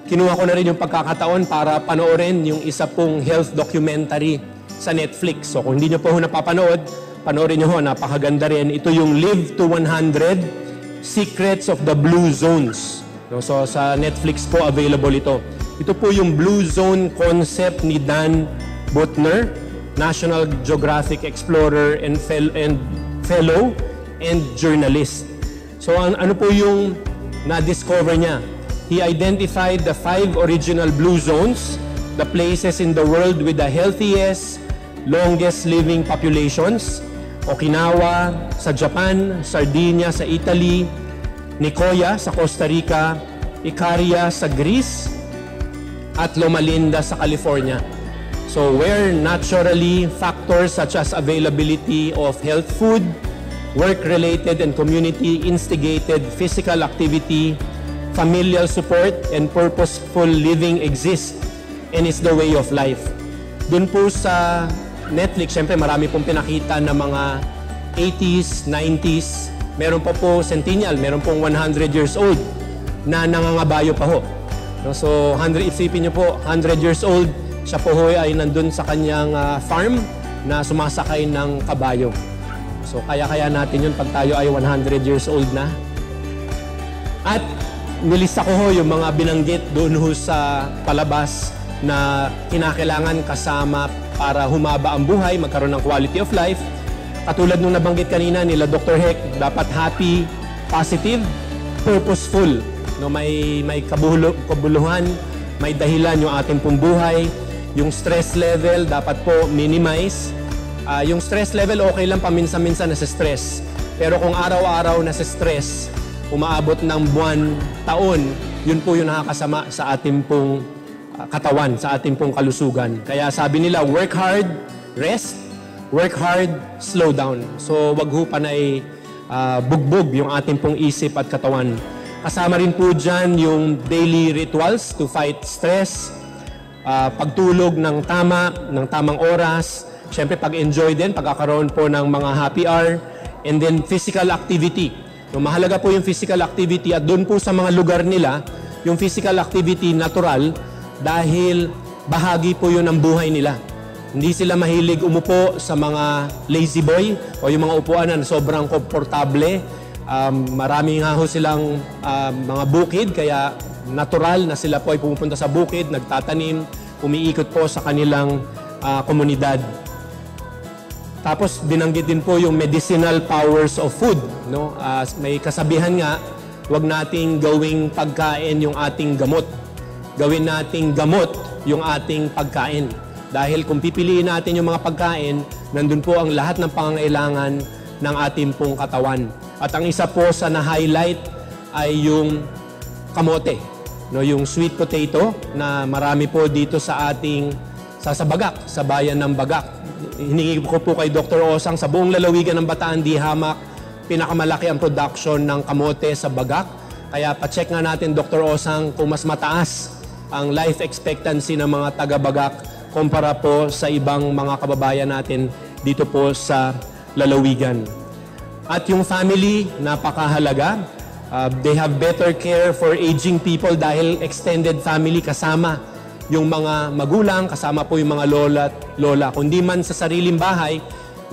Kinuha ko na rin yung pagkakataon para panoorin yung isa pong health documentary sa Netflix. So kung hindi nyo po napapanood, panoorin nyo ho, napakaganda rin. Ito yung Live to 100, Secrets of the Blue Zones. So sa Netflix po available ito. Ito po yung Blue Zone concept ni Dan Buettner, National Geographic Explorer and fellow and journalist. So ano po yung na-discover niya? He identified the 5 original blue zones, the places in the world with the healthiest, longest living populations. Okinawa sa Japan, Sardinia sa Italy, Nicoya sa Costa Rica, Icaria sa Greece, at Loma Linda sa California. So where naturally factors such as availability of health food, work-related and community-instigated physical activity, familial support, and purposeful living exist and is the way of life. Doon po sa Netflix, syempre marami pong pinakita ng mga 80s, 90s, meron pa po centennial, meron pong 100 years old na nangangabayo pa ho. So, isipin nyo po, 100 years old, siya po ho ay nandun sa kanyang farm na sumasakay ng kabayo. So, kaya natin yun pag tayo ay 100 years old na. At nilista ko ho yung mga binanggit doon ho sa palabas na kinakailangan kasama para humaba ang buhay, magkaroon ng quality of life. Katulad nung nabanggit kanina nila Dr. Heck, dapat happy, positive, purposeful. No, may kabuluhan, may dahilan yung ating pong buhay. Yung stress level dapat po minimize. Yung stress level okay lang paminsan-minsan na sa stress. Pero kung araw-araw na sa stress, umaabot ng buwan, taon, yun po yung nakakasama sa ating pong katawan, sa ating pong kalusugan. Kaya sabi nila, work hard, rest, work hard, slow down. So wag ho panay bugbog yung ating pong isip at katawan. Kasama rin po dyan yung daily rituals to fight stress, pagtulog ng tamang oras, syempre pag-enjoy din, pagkakaroon po ng mga happy hour, and then physical activity. So, mahalaga po yung physical activity at doon po sa mga lugar nila, yung physical activity natural dahil bahagi po yun ng buhay nila. Hindi sila mahilig umupo sa mga lazy boy o yung mga upuan na sobrang komportable. Marami nga ho silang mga bukid, kaya natural na sila po ay pumupunta sa bukid, nagtatanim, umiikot po sa kanilang komunidad. Tapos binanggit din po yung medicinal powers of food. No? May kasabihan nga, huwag nating gawing pagkain yung ating gamot. Gawin nating gamot yung ating pagkain. Dahil kung pipiliin natin yung mga pagkain, nandun po ang lahat ng pangangailangan ng ating pong katawan. At ang isa po sa na-highlight ay yung kamote. No? Yung sweet potato na marami po dito sa ating sa Bagak, sa bayan ng Bagak. Hiningi ko po kay Dr. Osang sa buong lalawigan ng Bataan di Hamak, pinakamalaki ang production ng kamote sa Bagak. Kaya pa-check nga natin, Dr. Osang, kung mas mataas ang life expectancy ng mga taga-Bagak kumpara po sa ibang mga kababayan natin dito po sa lalawigan. At yung family, napakahalaga. They have better care for aging people dahil extended family kasama yung mga magulang, kasama po yung mga lola. Kundi man sa sariling bahay,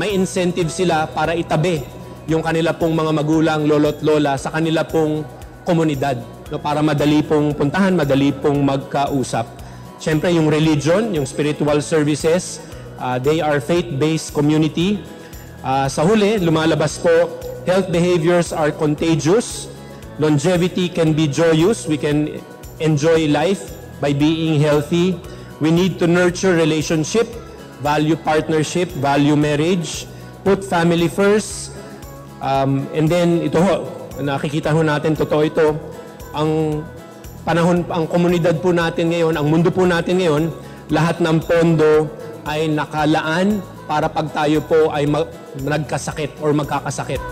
may incentive sila para itabi yung kanila pong mga magulang, lolo't lola sa kanila pong komunidad. No, para madali pong puntahan, madali pong magkausap. Siyempre, yung religion, yung spiritual services, they are faith-based community. Sa huli, lumalabas po, health behaviors are contagious. Longevity can be joyous. We can enjoy life by being healthy. We need to nurture relationship, value partnership, value marriage, put family first. And then ito ho, nakikita ho natin, totoo ito, ang panahon, ang komunidad po natin ngayon, ang mundo po natin ngayon, lahat ng pondo ay nakalaan para pag tayo po ay nagkasakit or magkakasakit.